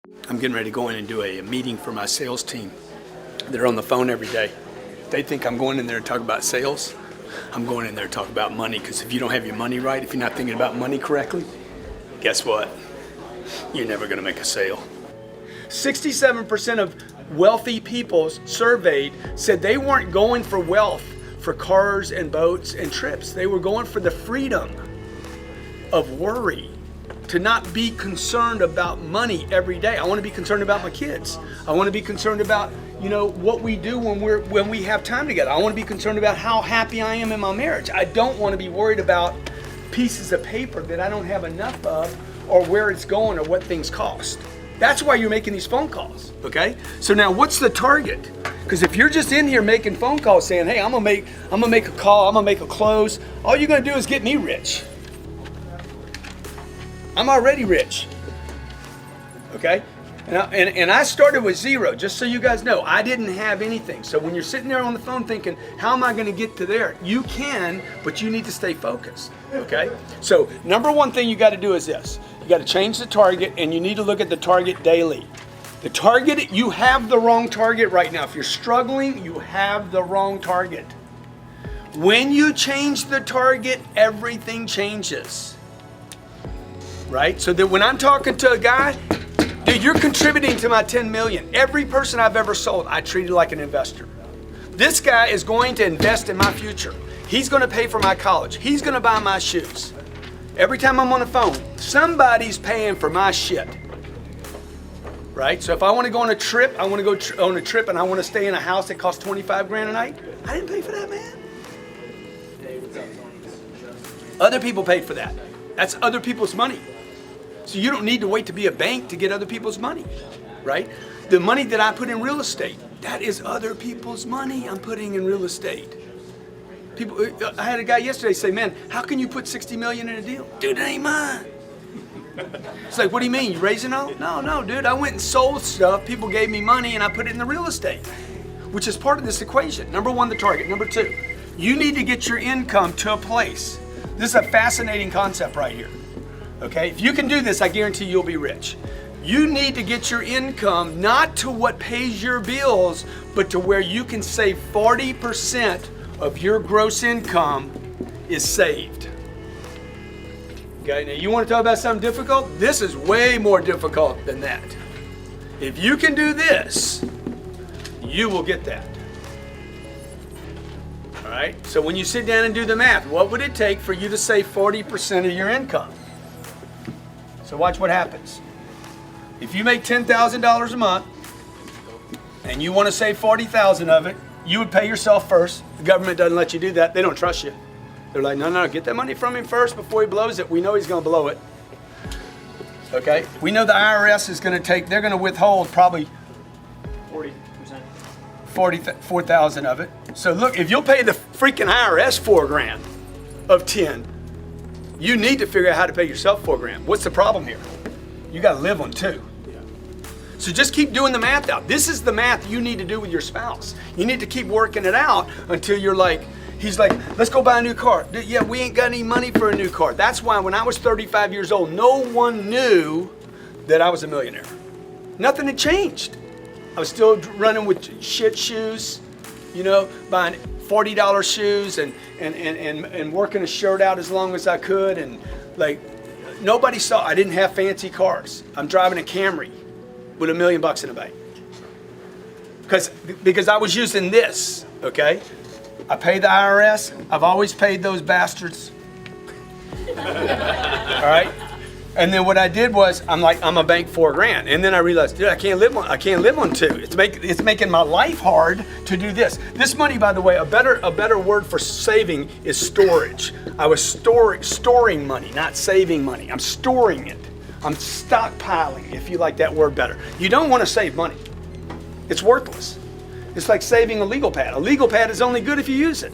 I'm getting ready to go in and do a meeting for my sales team. They're on the phone every day. They think I'm going in there to talk about sales. I'm going in there to talk about money, because if you don't have your money right, if you're not thinking about money correctly, guess what? You're never going to make a sale. 67% of wealthy people surveyed said they weren't going for wealth, for cars and boats and trips. They were going for the freedom of worry, to not be concerned about money every day. I want to be concerned about my kids. I want to be concerned about, what we do when we have time together. I want to be concerned about how happy I am in my marriage. I don't want to be worried about pieces of paper that I don't have enough of, or where it's going, or what things cost. That's why you're making these phone calls, okay? So now what's the target? Because if you're just in here making phone calls saying, hey, I'm gonna make a call, I'm gonna make a close, all you're gonna do is get me rich. I'm already rich, okay? And I started with zero, just so you guys know. I didn't have anything. So when you're sitting there on the phone thinking, how am I gonna get to there? You can, but you need to stay focused, okay? So number one thing you gotta do is this. You gotta change the target, and you need to look at the target daily. The target, you have the wrong target right now. If you're struggling, you have the wrong target. When you change the target, everything changes. Right? So that when I'm talking to a guy, dude, you're contributing to my 10 million. Every person I've ever sold, I treated like an investor. This guy is going to invest in my future. He's going to pay for my college. He's going to buy my shoes. Every time I'm on the phone, somebody's paying for my shit. Right? So if I want to go on a trip, I want to go on a trip, and I want to stay in a house that costs 25 grand a night. I didn't pay for that, man. Other people paid for that. That's other people's money. So you don't need to wait to be a bank to get other people's money, right? The money that I put in real estate, that is other people's money I'm putting in real estate. I had a guy yesterday say, man, how can you put 60 million in a deal? Dude, it ain't mine. It's like, what do you mean, you raising all? No, dude, I went and sold stuff, people gave me money, and I put it in the real estate, which is part of this equation. Number one, the target. Number two, you need to get your income to a place. This is a fascinating concept right here. Okay, if you can do this, I guarantee you'll be rich. You need to get your income not to what pays your bills, but to where you can save 40% of your gross income is saved. Okay, now you want to talk about something difficult? This is way more difficult than that. If you can do this, you will get that. All right, so when you sit down and do the math, what would it take for you to save 40% of your income? So watch what happens. If you make $10,000 a month and you want to save 40,000 of it, you would pay yourself first. The government doesn't let you do that. They don't trust you. They're like, no, get that money from him first before he blows it. We know he's going to blow it. Okay? We know the IRS is going to they're going to withhold probably 4,000 of it. So look, if you'll pay the freaking IRS $4,000 of 10, you need to figure out how to pay yourself $4,000. What's the problem here? You got to live on 2. So just keep doing the math out. This is the math you need to do with your spouse. You need to keep working it out until you're like, he's like, let's go buy a new car. Yeah, we ain't got any money for a new car. That's why when I was 35 years old, no one knew that I was a millionaire. Nothing had changed. I was still running with shit shoes, buying $40 shoes and working a shirt out as long as I could. And like, nobody saw, I didn't have fancy cars. I'm driving a Camry with $1 million in the bank. Because I was using this, okay? I pay the IRS. I've always paid those bastards. All right? And then what I did was, I'm a bank $4,000. And then I realized, dude, I can't live on 2. It's making my life hard to do this. This money, by the way, a better word for saving is storage. I was storing money, not saving money. I'm storing it. I'm stockpiling, if you like that word better. You don't want to save money. It's worthless. It's like saving a legal pad. A legal pad is only good if you use it.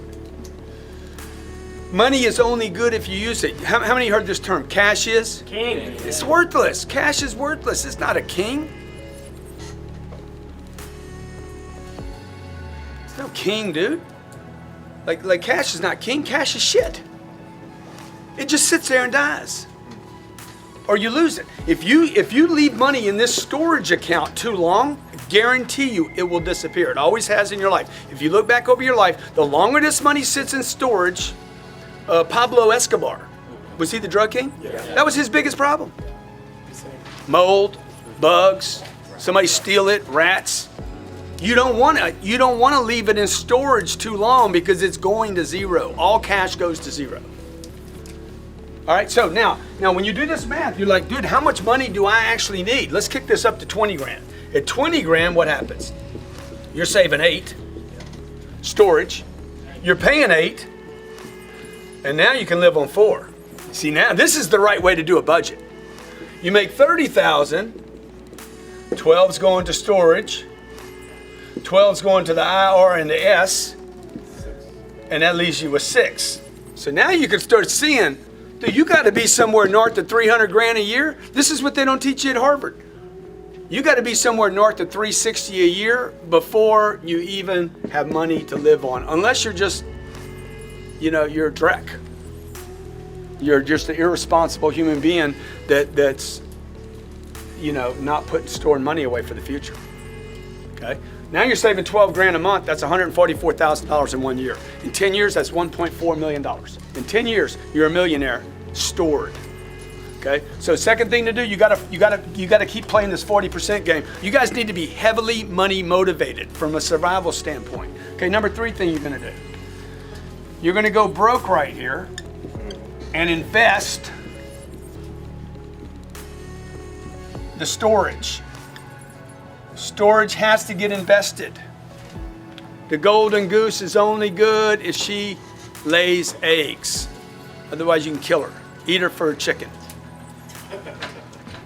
Money is only good if you use it. How many heard this term? Cash is? King. It's worthless. Cash is worthless. It's not a king. It's no king, dude. Like cash is not king. Cash is shit. It just sits there and dies. or you lose it. If you leave money in this storage account too long, guarantee you it will disappear. It always has in your life. If you look back over your life, the longer this money sits in storage, Pablo Escobar, was he the drug king? Yeah. That was his biggest problem. Mold, bugs, somebody steal it, rats. You don't want to leave it in storage too long because it's going to zero. All cash goes to zero. All right, so now when you do this math, you're like, dude, how much money do I actually need? Let's kick this up to 20 grand. At 20 grand, what happens? You're saving 8. Storage. You're paying 8. And now you can live on 4. See, now this is the right way to do a budget. You make 30,000. 12's going to storage. 12's going to the IR and the S. And that leaves you with 6. So now you can start seeing, dude, you got to be somewhere north of 300 grand a year. This is what they don't teach you at Harvard. You got to be somewhere north of 360 a year before you even have money to live on. Unless you're just, you're a dreck. You're just an irresponsible human being that's, not storing money away for the future. Okay? Now you're saving 12 grand a month. That's $144,000 in 1 year. In 10 years, that's $1.4 million. In 10 years, you're a millionaire stored. Okay? So second thing to do, you gotta keep playing this 40% game. You guys need to be heavily money motivated from a survival standpoint. Okay, number 3 thing you're gonna do. You're gonna go broke right here and invest the storage. Storage has to get invested. The golden goose is only good if she lays eggs. Otherwise you can kill her. Eat her for a chicken.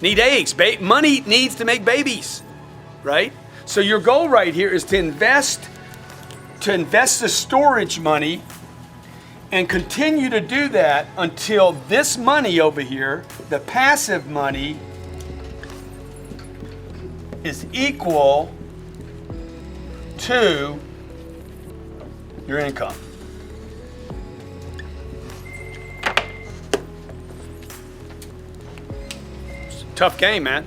Need eggs. Money needs to make babies, right? So your goal right here is to invest the storage money and continue to do that until this money over here, the passive money, is equal to your income. It's a tough game, man.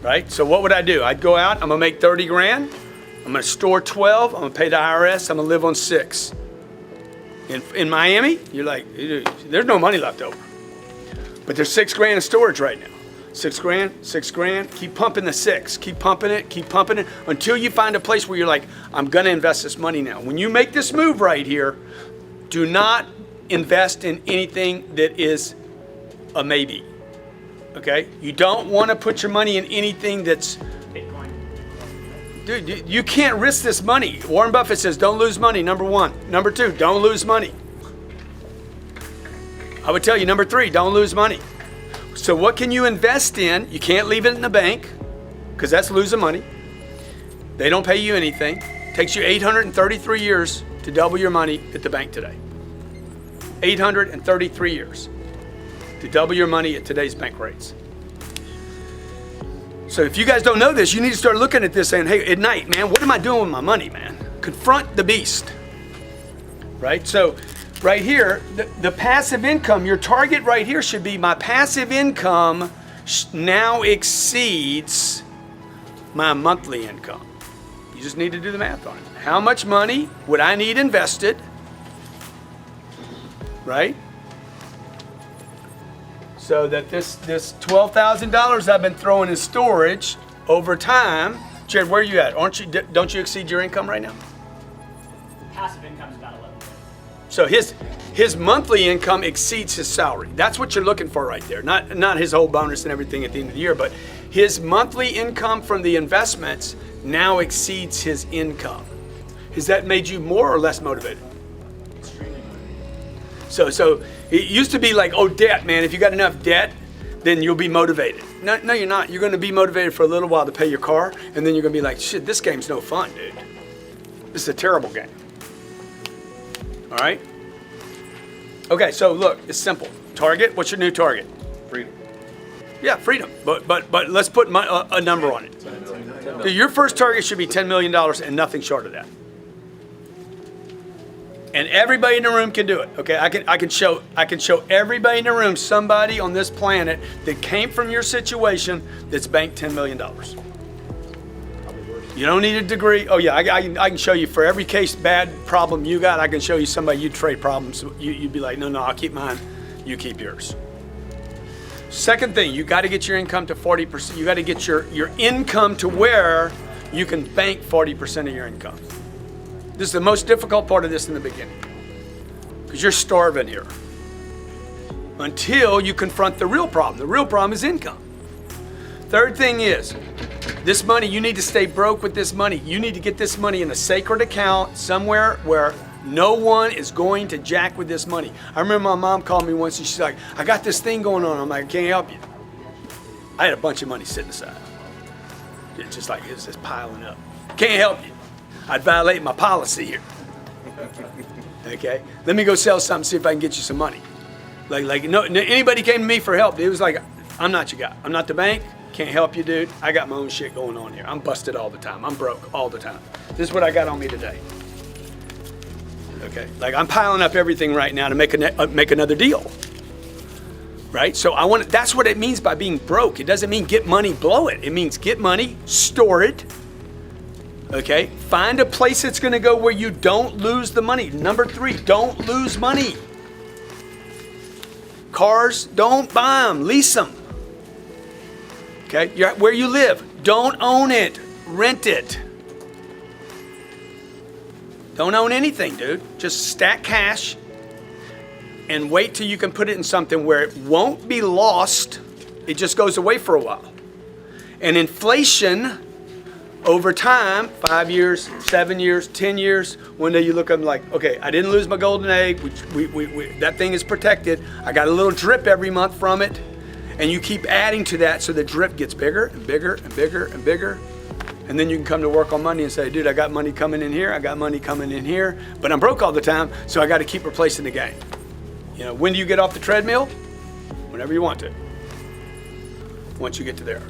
Right? So what would I do? I'd go out, I'm gonna make 30 grand, I'm gonna store 12, I'm gonna pay the IRS, I'm gonna live on 6. In Miami, you're like, there's no money left over. But there's 6 grand in storage right now. 6 grand, keep pumping the 6, keep pumping it until you find a place where you're like, I'm gonna invest this money now. When you make this move right here, do not invest in anything that is a maybe, okay? You don't wanna put your money in anything that's, dude, you can't risk this money. Warren Buffett says, don't lose money, number 1. Number 2, don't lose money. I would tell you, number 3, don't lose money. So what can you invest in? You can't leave it in the bank because that's losing money. They don't pay you anything. It takes you 833 years to double your money at the bank today. 833 years to double your money at today's bank rates. So if you guys don't know this, you need to start looking at this saying, hey, at night, man, what am I doing with my money, man? Confront the beast, right? So right here, the passive income, your target right here should be my passive income now exceeds my monthly income. You just need to do the math on it. How much money would I need invested, right? So that this $12,000 I've been throwing in storage over time, Jared, where are you at? Don't you exceed your income right now? Passive income is about 11. So his monthly income exceeds his salary. That's what you're looking for right there. Not his whole bonus and everything at the end of the year, but his monthly income from the investments now exceeds his income. Has that made you more or less motivated? Extremely motivated. So it used to be like, oh, debt, man. If you got enough debt, then you'll be motivated. No, you're not. You're going to be motivated for a little while to pay your car, and then you're going to be like, shit, this game's no fun, dude. This is a terrible game. All right? Okay, so look, it's simple. Target, what's your new target? Freedom. Yeah, freedom. But let's put a number on it. Dude, your first target should be $10 million and nothing short of that. And everybody in the room can do it. Okay, I can show everybody in the room somebody on this planet that came from your situation that's banked $10 million. You don't need a degree. Oh yeah, I can show you for every case bad problem you got. I can show you somebody you trade problems. You'd be like, no, I'll keep mine. You keep yours. Second thing, you got to get your income to 40%. You got to get your income to where you can bank 40% of your income. This is the most difficult part of this in the beginning, because you're starving here until you confront the real problem. The real problem is income. Third thing is, this money, you need to stay broke with this money. You need to get this money in a sacred account somewhere where no one is going to jack with this money. I remember my mom called me once and she's like, I got this thing going on. I'm like, I can't help you. I had a bunch of money sitting aside. It's just like, it's just piling up. Can't help you. I'd violate my policy here. Okay? Let me go sell something, see if I can get you some money. No, anybody came to me for help, it was like, I'm not your guy. I'm not the bank. Can't help you, dude. I got my own shit going on here. I'm busted all the time. I'm broke all the time. This is what I got on me today. Okay? Like, I'm piling up everything right now to make another deal. Right? So that's what it means by being broke. It doesn't mean get money, blow it. It means get money, store it. Okay? Find a place that's going to go where you don't lose the money. Number 3, don't lose money. Cars, don't buy them. Lease them. Okay? Where you live, don't own it. Rent it. Don't own anything, dude. Just stack cash and wait till you can put it in something where it won't be lost. It just goes away for a while. And inflation over time, 5 years, 7 years, 10 years, one day you look up and like, okay, I didn't lose my golden egg. That thing is protected. I got a little drip every month from it. And you keep adding to that so the drip gets bigger and bigger and bigger and bigger. And then you can come to work on Monday and say, dude, I got money coming in here. I got money coming in here. But I'm broke all the time, so I got to keep replacing the game. You know, when do you get off the treadmill? Whenever you want to. Once you get to there.